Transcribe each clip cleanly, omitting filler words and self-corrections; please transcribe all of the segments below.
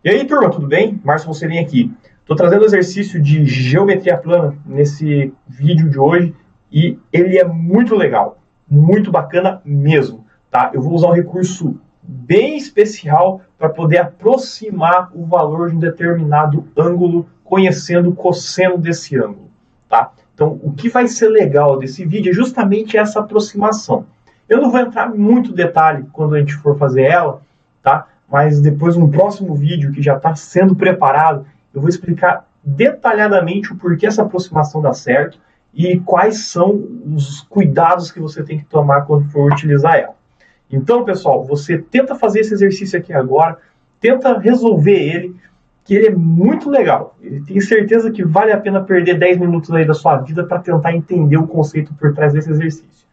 E aí, turma, tudo bem? Márcio Mocelin aqui. Estou trazendo o exercício de geometria plana nesse vídeo de hoje e ele é muito legal, muito bacana mesmo, tá? Eu vou usar um recurso bem especial para poder aproximar o valor de um determinado ângulo conhecendo o cosseno desse ângulo, tá? Então, o que vai ser legal desse vídeo é justamente essa aproximação. Eu não vou entrar muito detalhe quando a gente for fazer ela, tá? Mas depois, no próximo vídeo, que já está sendo preparado, eu vou explicar detalhadamente o porquê essa aproximação dá certo e quais são os cuidados que você tem que tomar quando for utilizar ela. Então, pessoal, você tenta fazer esse exercício aqui agora, tenta resolver ele, que ele é muito legal. Eu tenho certeza que vale a pena perder 10 minutos aí da sua vida para tentar entender o conceito por trás desse exercício.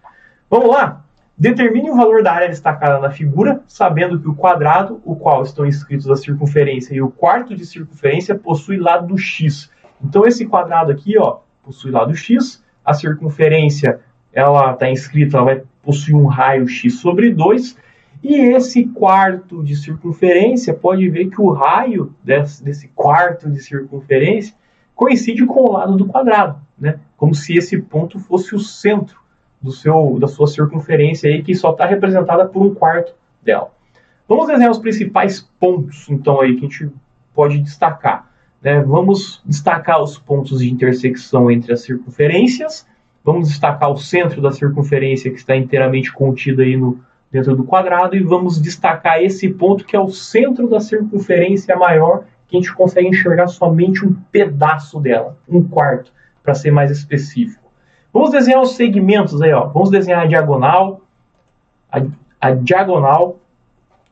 Vamos lá? Determine o valor da área destacada na figura, sabendo que o quadrado, o qual estão inscritos a circunferência e o quarto de circunferência, possui lado x. Então, esse quadrado aqui, ó, possui lado x, a circunferência, ela está inscrita, ela vai possuir um raio x sobre 2, e esse quarto de circunferência, pode ver que o raio desse quarto de circunferência coincide com o lado do quadrado, né? Como se esse ponto fosse o centro da sua circunferência aí, que só está representada por um quarto dela. Vamos desenhar os principais pontos, então, aí que a gente pode destacar, né? Vamos destacar os pontos de intersecção entre as circunferências, vamos destacar o centro da circunferência que está inteiramente contido aí dentro do quadrado, e vamos destacar esse ponto que é o centro da circunferência maior, que a gente consegue enxergar somente um pedaço dela, um quarto, para ser mais específico. Vamos desenhar os segmentos aí, ó. Vamos desenhar a diagonal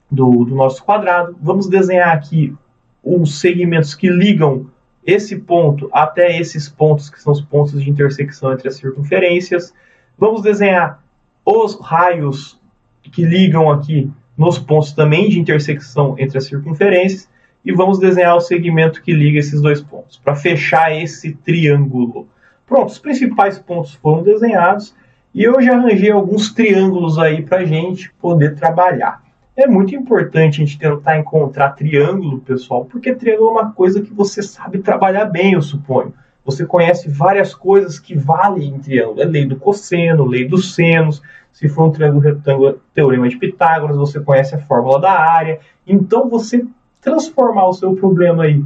do nosso quadrado. Vamos desenhar aqui os segmentos que ligam esse ponto até esses pontos, que são os pontos de intersecção entre as circunferências. Vamos desenhar os raios que ligam aqui nos pontos também de intersecção entre as circunferências. E vamos desenhar o segmento que liga esses dois pontos, para fechar esse triângulo. Pronto, os principais pontos foram desenhados e eu já arranjei alguns triângulos aí para a gente poder trabalhar. É muito importante a gente tentar encontrar triângulo, pessoal, porque triângulo é uma coisa que você sabe trabalhar bem, eu suponho. Você conhece várias coisas que valem em triângulo. É lei do cosseno, lei dos senos. Se for um triângulo retângulo, teorema de Pitágoras, você conhece a fórmula da área. Então, você transformar o seu problema aí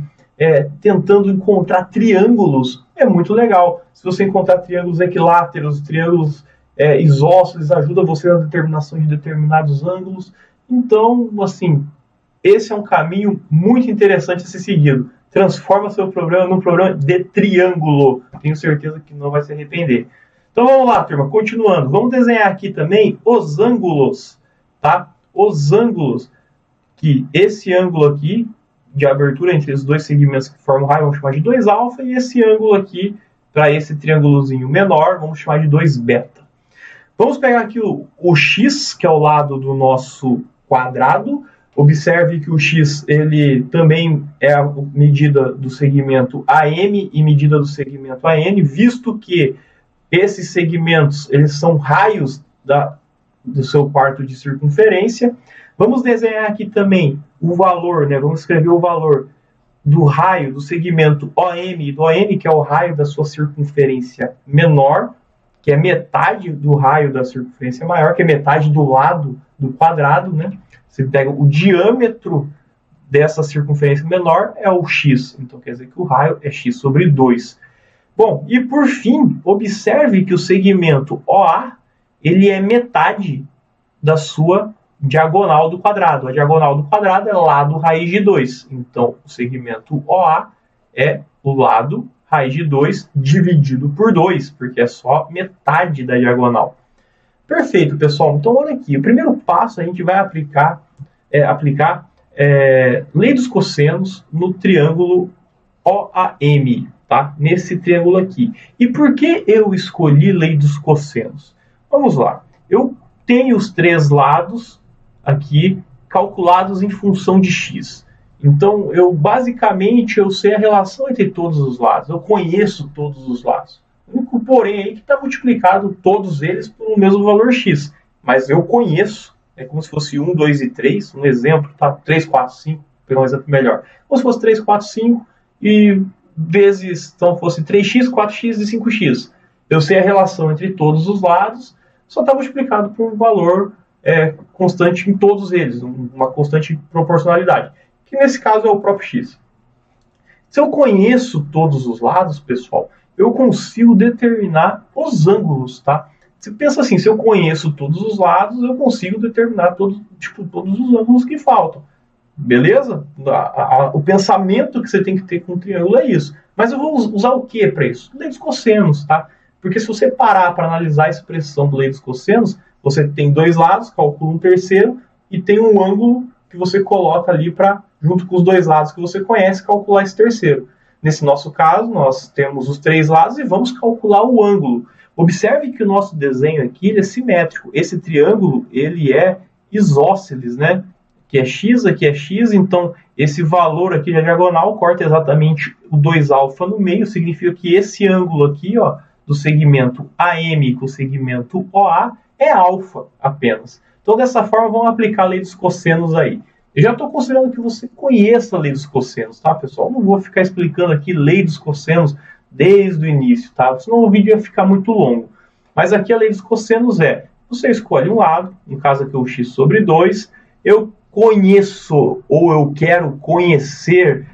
tentando encontrar triângulos é muito legal. Se você encontrar triângulos equiláteros, triângulos isósceles, ajuda você na determinação de determinados ângulos. Então, assim, esse é um caminho muito interessante a ser seguido. Transforma seu problema num problema de triângulo. Tenho certeza que não vai se arrepender. Então vamos lá, turma, continuando. Vamos desenhar aqui também os ângulos, tá? Os ângulos, que esse ângulo aqui, de abertura entre os dois segmentos que formam o raio, vamos chamar de 2α, e esse ângulo aqui, para esse triângulozinho menor, vamos chamar de 2β. Vamos pegar aqui o x, que é o lado do nosso quadrado. Observe que o x, ele também é a medida do segmento AM e medida do segmento AN, visto que esses segmentos, eles são raios do seu quarto de circunferência. Vamos desenhar aqui também o valor, né? Vamos escrever o valor do raio do segmento OM e do ON, que é o raio da sua circunferência menor, que é metade do raio da circunferência maior, que é metade do lado do quadrado, né? Você pega o diâmetro dessa circunferência menor, é o x. Então, quer dizer que o raio é x sobre 2. Bom, e por fim, observe que o segmento OA, ele é metade da sua diagonal do quadrado. A diagonal do quadrado é lado raiz de 2. Então, o segmento OA é o lado raiz de 2 dividido por 2, porque é só metade da diagonal. Perfeito, pessoal. Então, olha aqui. O primeiro passo, a gente vai aplicar lei dos cossenos no triângulo OAM, tá? Nesse triângulo aqui. E por que eu escolhi lei dos cossenos? Vamos lá. Eu tenho os três lados aqui calculados em função de x. Então, basicamente, eu sei a relação entre todos os lados. Eu conheço todos os lados. O único porém aí que está multiplicado todos eles pelo mesmo valor x. Mas eu conheço, é como se fosse 1, 2 e 3, um exemplo, tá? 3, 4, 5, pegar um exemplo melhor. Como se fosse 3, 4, 5 e vezes, então fosse 3x, 4x e 5x. Eu sei a relação entre todos os lados, só está multiplicado por um valor constante em todos eles, uma constante proporcionalidade, que nesse caso é o próprio x. Se eu conheço todos os lados, pessoal, eu consigo determinar os ângulos, tá? Você pensa assim, se eu conheço todos os lados, eu consigo determinar todos os ângulos que faltam. Beleza? O pensamento que você tem que ter com o triângulo é isso. Mas eu vou usar o que para isso? Lei dos cossenos, tá? Porque se você parar para analisar a expressão do lei dos cossenos, você tem dois lados, calcula um terceiro, e tem um ângulo que você coloca ali para, junto com os dois lados que você conhece, calcular esse terceiro. Nesse nosso caso, nós temos os três lados e vamos calcular o ângulo. Observe que o nosso desenho aqui é simétrico. Esse triângulo ele é isósceles, né? Aqui é x, então esse valor aqui da diagonal corta exatamente o 2α no meio, significa que esse ângulo aqui, ó, do segmento AM com o segmento OA é alfa apenas. Então, dessa forma, vamos aplicar a lei dos cossenos aí. Eu já estou considerando que você conheça a lei dos cossenos, tá, pessoal? Não vou ficar explicando aqui lei dos cossenos desde o início, tá? Senão o vídeo ia ficar muito longo. Mas aqui a lei dos cossenos você escolhe um lado, no caso aqui o x sobre 2, eu conheço ou eu quero conhecer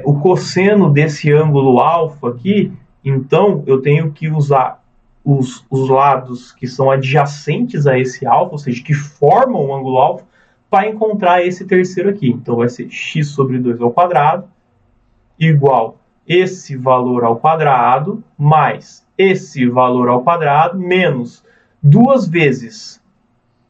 o cosseno desse ângulo alfa aqui, então eu tenho que usar os lados que são adjacentes a esse alfa, ou seja, que formam o ângulo alfa, para encontrar esse terceiro aqui. Então vai ser x sobre 2 ao quadrado igual esse valor ao quadrado mais esse valor ao quadrado menos 2 vezes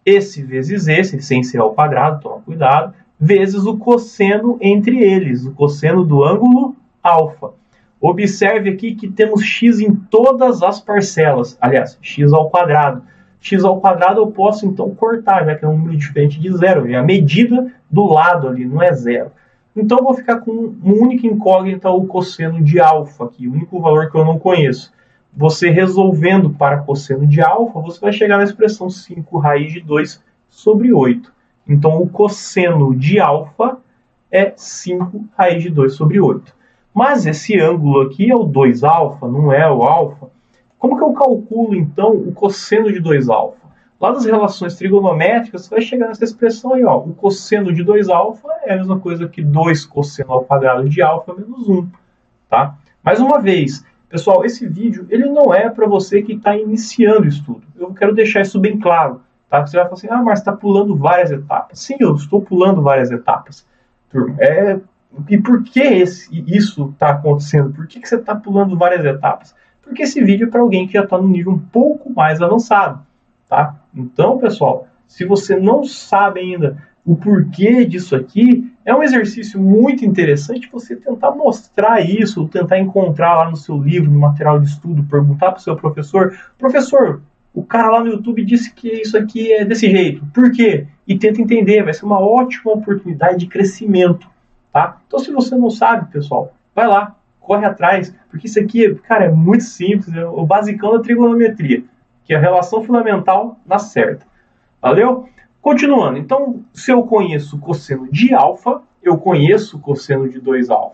esse vezes esse, sem ser ao quadrado, toma cuidado, vezes o cosseno entre eles, o cosseno do ângulo alfa. Observe aqui que temos x em todas as parcelas, aliás, x ao quadrado. X ao quadrado eu posso então cortar, já que é um número diferente de zero, é a medida do lado ali, não é zero. Então eu vou ficar com uma única incógnita, o cosseno de alfa aqui, o único valor que eu não conheço. Você resolvendo para cosseno de alfa, você vai chegar na expressão 5 raiz de 2 sobre 8. Então, o cosseno de alfa é 5 raiz de 2 sobre 8. Mas esse ângulo aqui é o 2α, não é o alfa. Como que eu calculo, então, o cosseno de 2α? Lá das relações trigonométricas, você vai chegar nessa expressão aí, ó. O cosseno de 2α é a mesma coisa que 2 cosseno ao quadrado de alfa menos 1. Tá? Mais uma vez, pessoal, esse vídeo ele não é para você que está iniciando o estudo. Eu quero deixar isso bem claro. Tá? Você vai falar assim, mas você está pulando várias etapas. Sim, eu estou pulando várias etapas. E por que isso está acontecendo? Por que você está pulando várias etapas? Porque esse vídeo é para alguém que já está no nível um pouco mais avançado. Tá? Então, pessoal, se você não sabe ainda o porquê disso aqui, é um exercício muito interessante você tentar mostrar isso, tentar encontrar lá no seu livro, no material de estudo, perguntar para o seu professor, o cara lá no YouTube disse que isso aqui é desse jeito, por quê? E tenta entender, vai ser uma ótima oportunidade de crescimento, tá? Então se você não sabe, pessoal, vai lá, corre atrás, porque isso aqui, cara, é muito simples, é o basicão da trigonometria, que é a relação fundamental na certa. Valeu? Continuando, então, se eu conheço o cosseno de alfa, eu conheço o cosseno de 2α.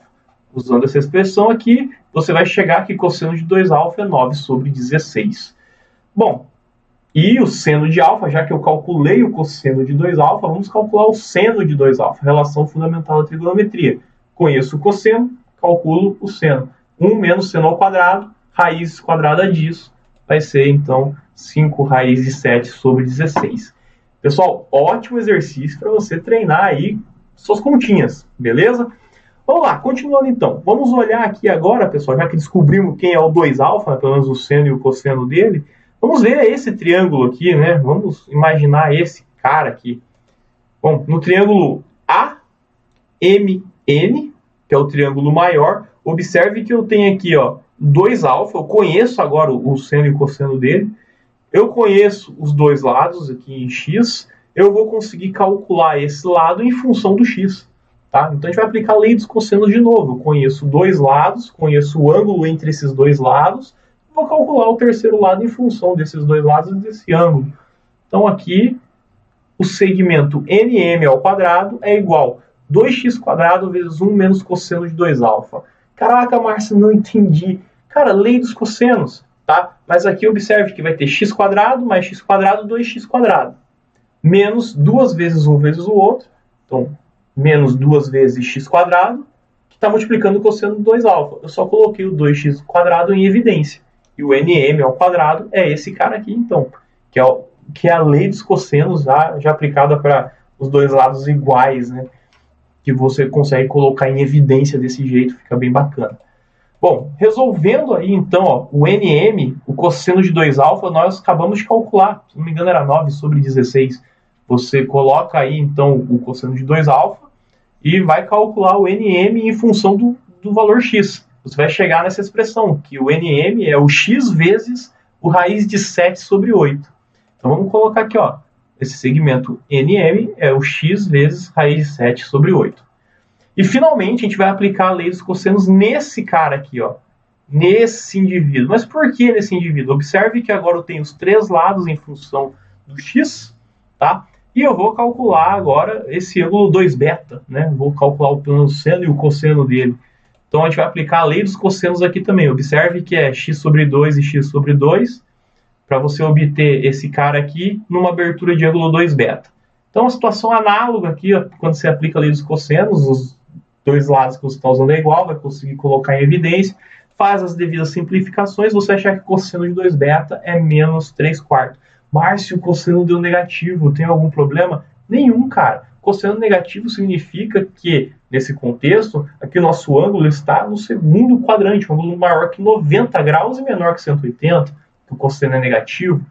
Usando essa expressão aqui, você vai chegar que cosseno de 2α é 9 sobre 16. Bom, e o seno de alfa, já que eu calculei o cosseno de 2α, vamos calcular o seno de 2α, relação fundamental da trigonometria. Conheço o cosseno, calculo o seno. 1 menos seno ao quadrado, raiz quadrada disso, vai ser, então, 5 raiz de 7 sobre 16. Pessoal, ótimo exercício para você treinar aí suas continhas, beleza? Vamos lá, continuando então. Vamos olhar aqui agora, pessoal, já que descobrimos quem é o 2α, né, pelo menos o seno e o cosseno dele, vamos ver esse triângulo aqui, né? Vamos imaginar esse cara aqui. Bom, no triângulo AMN, que é o triângulo maior, observe que eu tenho aqui, ó, 2α, eu conheço agora o seno e o cosseno dele. Eu conheço os dois lados aqui em x, eu vou conseguir calcular esse lado em função do x. Tá? Então a gente vai aplicar a lei dos cossenos de novo. Eu conheço dois lados, conheço o ângulo entre esses dois lados, vou calcular o terceiro lado em função desses dois lados e desse ângulo. Então aqui, o segmento NM ao quadrado é igual 2x² vezes 1 menos cosseno de 2α. Caraca, Márcio, não entendi. Cara, lei dos cossenos, tá? Mas aqui observe que vai ter x² mais x², 2x². Menos 2 vezes um vezes o outro. Então, menos 2 vezes x², que está multiplicando o cosseno de 2α. Eu só coloquei o 2x² em evidência. E o nm ao quadrado é esse cara aqui, então. Que é a lei dos cossenos já aplicada para os dois lados iguais, né? Que você consegue colocar em evidência desse jeito, fica bem bacana. Bom, resolvendo aí então, ó, o nm, o cosseno de 2α, nós acabamos de calcular, se não me engano era 9/16. Você coloca aí então o cosseno de 2α e vai calcular o nm em função do valor x. Você vai chegar nessa expressão, que o nm é o x vezes o raiz de 7/8. Então vamos colocar aqui, ó, esse segmento nm é o x vezes raiz de 7/8. E finalmente a gente vai aplicar a lei dos cossenos nesse cara aqui, ó, nesse indivíduo. Mas por que nesse indivíduo? Observe que agora eu tenho os três lados em função do x, tá? E eu vou calcular agora esse ângulo 2β, né? Vou calcular o plano seno e o cosseno dele. Então a gente vai aplicar a lei dos cossenos aqui também. Observe que é x/2 e x/2, para você obter esse cara aqui numa abertura de ângulo 2β. Então, a situação análoga aqui, ó, quando você aplica a lei dos cossenos, os dois lados que você está usando é igual, vai conseguir colocar em evidência, faz as devidas simplificações, você achar que o cosseno de 2β é menos 3/4. Márcio, o cosseno deu negativo, tem algum problema? Nenhum, cara. Cosseno negativo significa que, nesse contexto, aqui o nosso ângulo está no segundo quadrante, um ângulo maior que 90 graus e menor que 180, que o cosseno é negativo.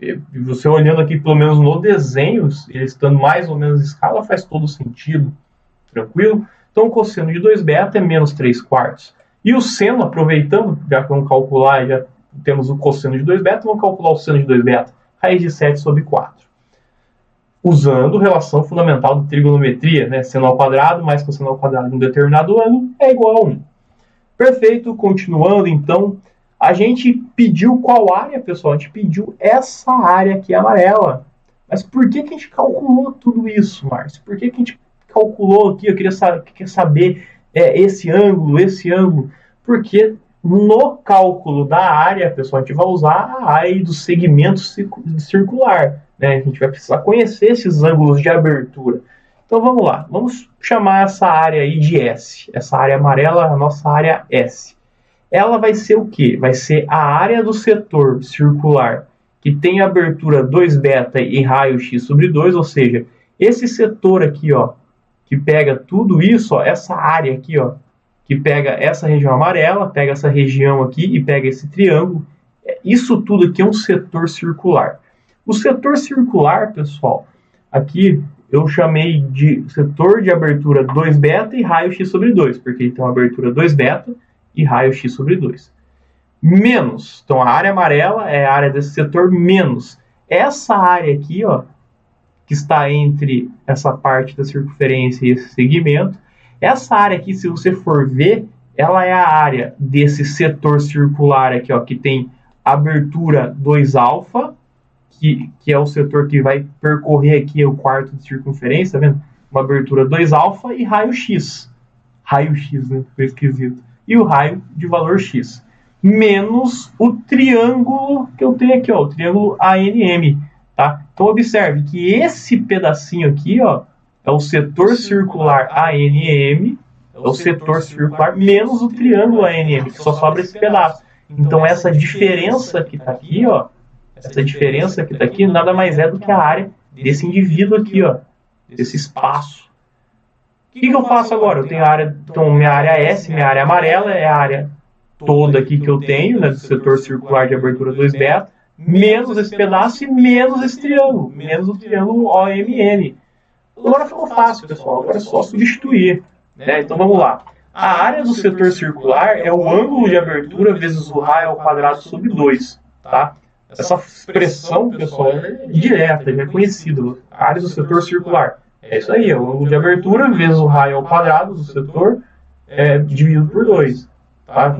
E você olhando aqui, pelo menos no desenho, ele estando mais ou menos em escala, faz todo sentido. Tranquilo? Então, o cosseno de 2β é menos 3/4. E o seno, aproveitando, já que vamos calcular, já temos o cosseno de 2β, vamos calcular o seno de 2β. Raiz de 7/4. Usando relação fundamental de trigonometria, né? Seno ao quadrado mais cosseno ao quadrado de um determinado ângulo é igual a 1. Perfeito, continuando então. A gente pediu qual área, pessoal? A gente pediu essa área aqui amarela. Mas por que a gente calculou tudo isso, Márcio? Por que a gente calculou aqui? Eu queria saber esse ângulo. Porque no cálculo da área, pessoal, a gente vai usar a área do segmento circular. Né? A gente vai precisar conhecer esses ângulos de abertura. Então vamos lá. Vamos chamar essa área aí de S. Essa área amarela é a nossa área S. Ela vai ser o quê? Vai ser a área do setor circular que tem abertura 2β e raio x/2, ou seja, esse setor aqui, ó, que pega tudo isso, ó, essa área aqui, ó, que pega essa região amarela, pega essa região aqui e pega esse triângulo, isso tudo aqui é um setor circular. O setor circular, pessoal, aqui eu chamei de setor de abertura 2β e raio x/2, porque ele tem uma abertura 2β e raio x/2. Menos, então a área amarela é a área desse setor, menos essa área aqui, ó, que está entre essa parte da circunferência e esse segmento. Essa área aqui, se você for ver, ela é a área desse setor circular aqui, ó, que tem abertura 2α, que é o setor que vai percorrer aqui o quarto de circunferência, tá vendo? Uma abertura 2α e raio x. Raio x, né? Foi esquisito. E o raio de valor x, menos o triângulo que eu tenho aqui, ó, o triângulo ANM, tá? Então observe que esse pedacinho aqui, ó, é o setor circular ANM, é o setor circular menos o triângulo ANM, que só sobra esse pedaço. Então essa diferença que está aqui, ó, essa diferença que está aqui nada mais é do que a área desse indivíduo aqui, ó, desse espaço. O que eu faço agora? Eu tenho a área, então minha área S, minha área amarela é a área toda aqui que eu tenho, né, do setor circular de abertura 2β, menos esse pedaço e menos esse triângulo, menos o triângulo OMN. Agora ficou fácil, pessoal, agora é só substituir. Né? Então vamos lá. A área do setor circular é o ângulo de abertura vezes o raio ao quadrado sobre 2. Tá? Essa expressão, pessoal, é direta, já é conhecida. A área do setor circular. É isso aí, é o ângulo de abertura vezes o raio ao quadrado do setor dividido por 2. Tá?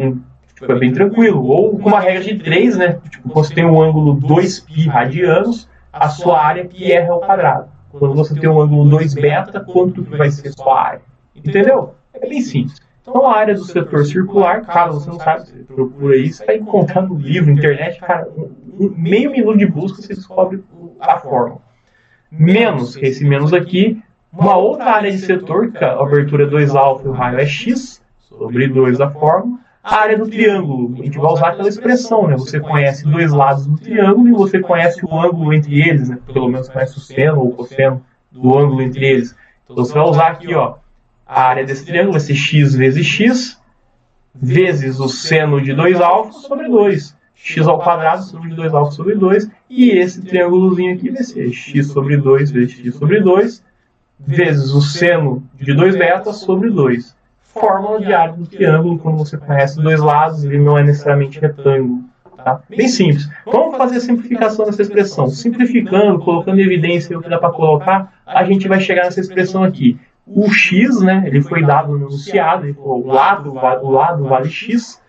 Tipo, é bem tranquilo. Ou com uma regra de 3, né? Tipo, você tem um ângulo 2π radianos, a sua área πr ao quadrado. quando você tem um ângulo 2 beta, quanto que vai ser sua área? Entendeu? É bem simples. Então, a área do setor circular, caso você não saiba, você procura aí, você vai encontrar no livro, internet, cara, meio minuto de busca você descobre a fórmula. Menos, que esse menos aqui, uma outra área de setor, que a abertura é 2α e o raio é x, sobre 2 da fórmula. A área do triângulo, a gente vai usar aquela expressão, né? Você conhece dois lados do triângulo e você conhece o ângulo entre eles, né? Pelo menos conhece o seno ou o cosseno do ângulo entre eles. Então você vai usar aqui, ó, a área desse triângulo vai ser x vezes x, vezes o seno de 2α sobre 2. X ao quadrado sobre 2α sobre 2. E esse triângulozinho aqui vai ser x sobre 2 vezes x sobre 2, vezes o seno de 2 beta sobre 2. Fórmula de área do triângulo, quando você conhece dois lados, ele não é necessariamente retângulo. Tá? Bem simples. Vamos fazer a simplificação dessa expressão. Simplificando, colocando em evidência o que dá para colocar, a gente vai chegar nessa expressão aqui. O x, né, ele foi dado no enunciado, o lado vale x.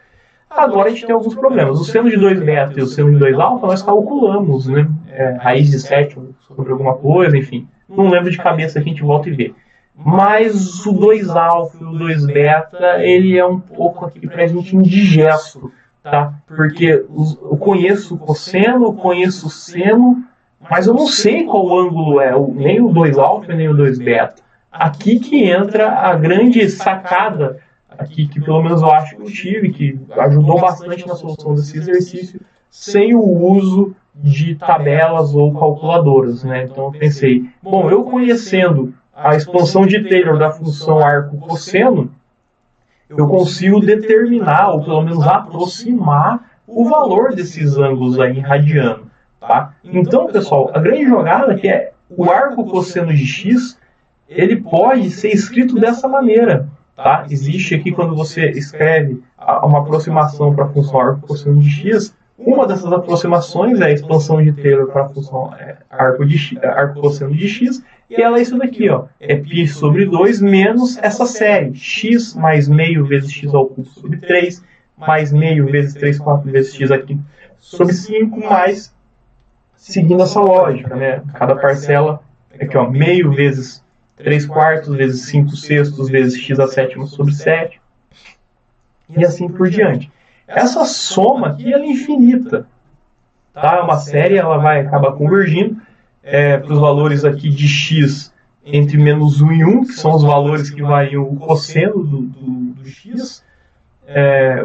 Agora a gente tem alguns problemas. O seno de 2 beta e o seno de 2 alfa, nós calculamos, né, raiz de 7 sobre alguma coisa, enfim. Não lembro de cabeça, aqui a gente volta e vê. Mas o 2α e o 2 beta, ele é um pouco aqui pra gente indigesto, tá? Porque eu conheço o cosseno, eu conheço o seno, mas eu não sei qual ângulo é, nem o 2α nem o 2 beta. Aqui que entra a grande sacada, aqui que pelo menos eu acho que eu tive, que ajudou bastante na solução desse exercício, sem o uso de tabelas ou calculadoras, né? Então eu pensei, bom, eu conhecendo a expansão de Taylor da função arco-cosseno, eu consigo determinar, ou pelo menos aproximar, o valor desses ângulos aí em radiano. Tá? Então, pessoal, a grande jogada que é o arco-cosseno de x, ele pode ser escrito dessa maneira. Tá? Existe aqui, quando você escreve uma aproximação para a função arco-cosseno de x, uma dessas aproximações é a expansão de Taylor para a função arco-cosseno de x, e ela é isso daqui, ó, é π sobre 2 menos essa série, x mais meio vezes x ao cubo sobre 3, mais meio vezes 3 quartos vezes x aqui sobre 5, mais, seguindo essa lógica, né, cada parcela, aqui ó, meio vezes 3 quartos vezes 5 sextos vezes x a sétima sobre 7, e assim por diante. Essa soma aqui ela é infinita, tá? Uma série ela vai acabar convergindo para os valores aqui de x entre menos 1 e 1, que são os valores que variam o cosseno do x,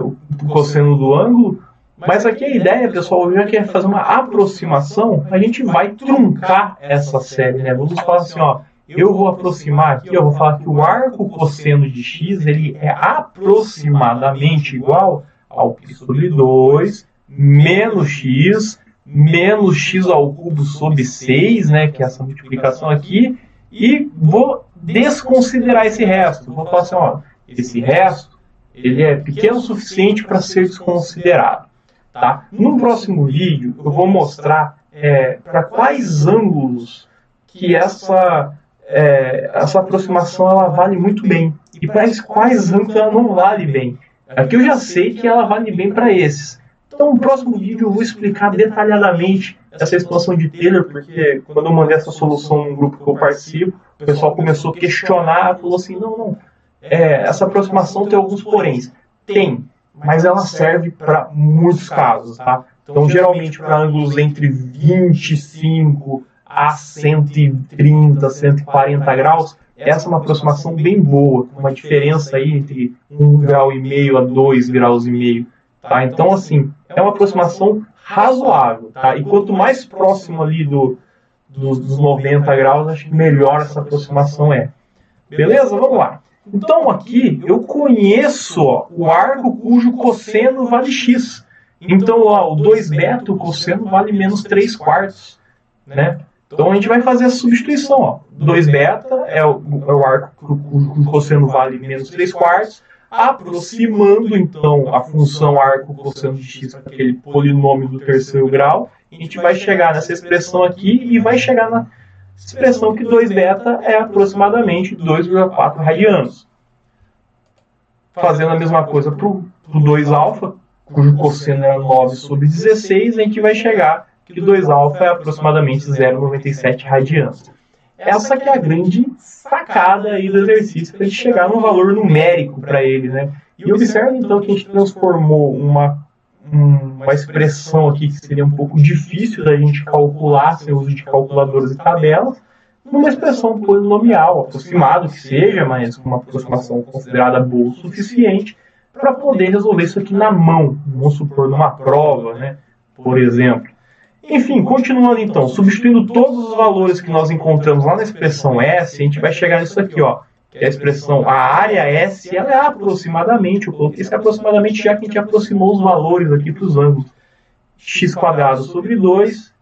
o cosseno do ângulo. Mas aqui a ideia, pessoal, já que é fazer uma aproximação, a gente vai truncar essa série, né? Vamos falar assim, ó, eu vou aproximar aqui, eu vou falar que o arco cosseno de x ele é aproximadamente igual ao π sobre 2 menos x ao cubo sobre 6, né, que é essa multiplicação aqui, e vou desconsiderar esse resto. Vou falar assim, ó, esse resto ele é pequeno o suficiente para ser desconsiderado. Tá? No próximo vídeo eu vou mostrar para quais ângulos que essa aproximação ela vale muito bem e para quais ângulos ela não vale bem. Aqui eu já sei que ela vale bem para esses. Então, no próximo vídeo eu vou explicar detalhadamente essa expansão de Taylor, porque quando eu mandei essa solução no grupo que eu participo, o pessoal começou a questionar, falou assim, não, essa aproximação tem alguns poréns. Tem, mas ela serve para muitos casos, tá? Então, geralmente para ângulos entre 25 a 130, 140 graus, essa é uma aproximação bem boa, com uma diferença aí entre 1,5 grau a 2,5 graus. Tá? Então, assim, é uma aproximação razoável. Tá? E quanto mais próximo ali dos 90 graus, acho que melhor essa aproximação é. Beleza? Vamos lá. Então, aqui, eu conheço o arco cujo cosseno vale x. Então, o 2 beta, o cosseno vale menos 3 quartos. Né? Então a gente vai fazer essa substituição. Ó. 2 beta é o arco cujo cosseno vale menos 3 quartos, aproximando então a função arco cosseno de x para aquele polinômio do terceiro grau, a gente vai chegar nessa expressão aqui e vai chegar na expressão que 2 beta é aproximadamente 2,4 radianos. Fazendo a mesma coisa para o 2 alfa, cujo cosseno era 9 sobre 16, a gente vai chegar que 2α é aproximadamente 0,97 radianos. essa que é a grande sacada aí do exercício para a gente chegar num valor numérico para ele, né? E observe então que a gente transformou uma expressão aqui que seria um pouco difícil da gente calcular sem o uso de calculadoras e tabelas, numa expressão polinomial, aproximado que seja, mas com uma aproximação considerada boa o suficiente para poder resolver isso aqui na mão, vamos supor, numa prova, né? Por exemplo. Enfim, continuando então, substituindo todos os valores que nós encontramos lá na expressão S, a gente vai chegar nisso aqui, ó, que é a expressão, a área S, ela é aproximadamente, eu coloquei isso aproximadamente já que a gente aproximou os valores aqui para os ângulos. X² sobre 2,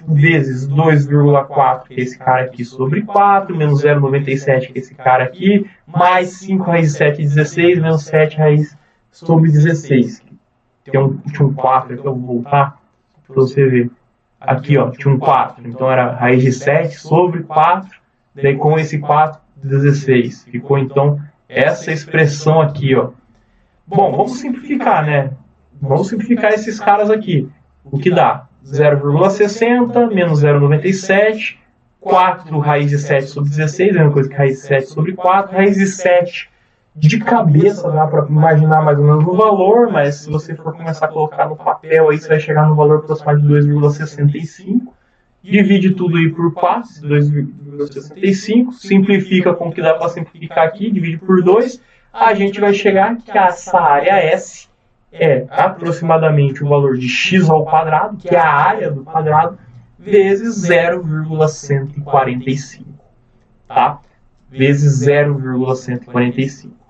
vezes 2,4, que é esse cara aqui, sobre 4, menos 0,97, que é esse cara aqui, mais 5 raiz de 7, 16, menos 7 raiz sobre 16. Tinha um 4 aqui, eu vou voltar para você ver. Aqui, ó, tinha um 4, então era raiz de 7 sobre 4, daí com esse 4, 16. Ficou, então, essa expressão aqui, ó. Bom, vamos simplificar, né? Vamos simplificar esses caras aqui. O que dá? 0,60 menos 0,97, 4 raiz de 7 sobre 16, é a mesma coisa que raiz de 7 sobre 4, raiz de 7 de cabeça dá para imaginar mais ou menos o valor, mas se você for começar a colocar no papel, aí você vai chegar no valor aproximado de 2,65. Divide tudo aí por 4, 2,65, simplifica com o que dá para simplificar aqui, divide por 2, a gente vai chegar que essa área S é aproximadamente o valor de x ao quadrado, que é a área do quadrado, vezes 0,145, tá? Vezes 0,145.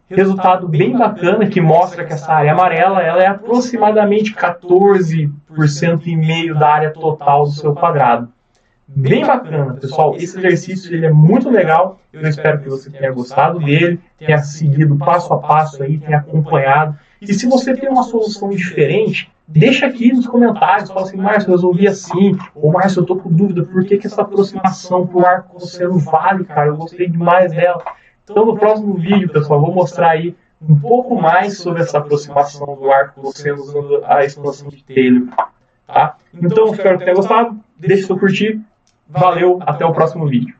Resultado bem bacana que mostra que essa área amarela ela é aproximadamente 14,5% da área total do seu quadrado. Bem bacana, pessoal. Esse exercício ele é muito legal. Eu espero que você tenha gostado dele, tenha seguido passo a passo aí, tenha acompanhado. E se você tem uma solução diferente, deixa aqui nos comentários, fala assim, Márcio, eu resolvi assim, ou Márcio, eu tô com dúvida, por que essa aproximação pro arco cosseno vale, cara? Eu gostei demais dela. Então, no próximo vídeo, pessoal, vou mostrar aí um pouco mais sobre essa aproximação do arco cosseno usando a expansão de Taylor, tá? Então, espero que tenha gostado. Deixe seu curtir. Valeu, até o próximo vídeo.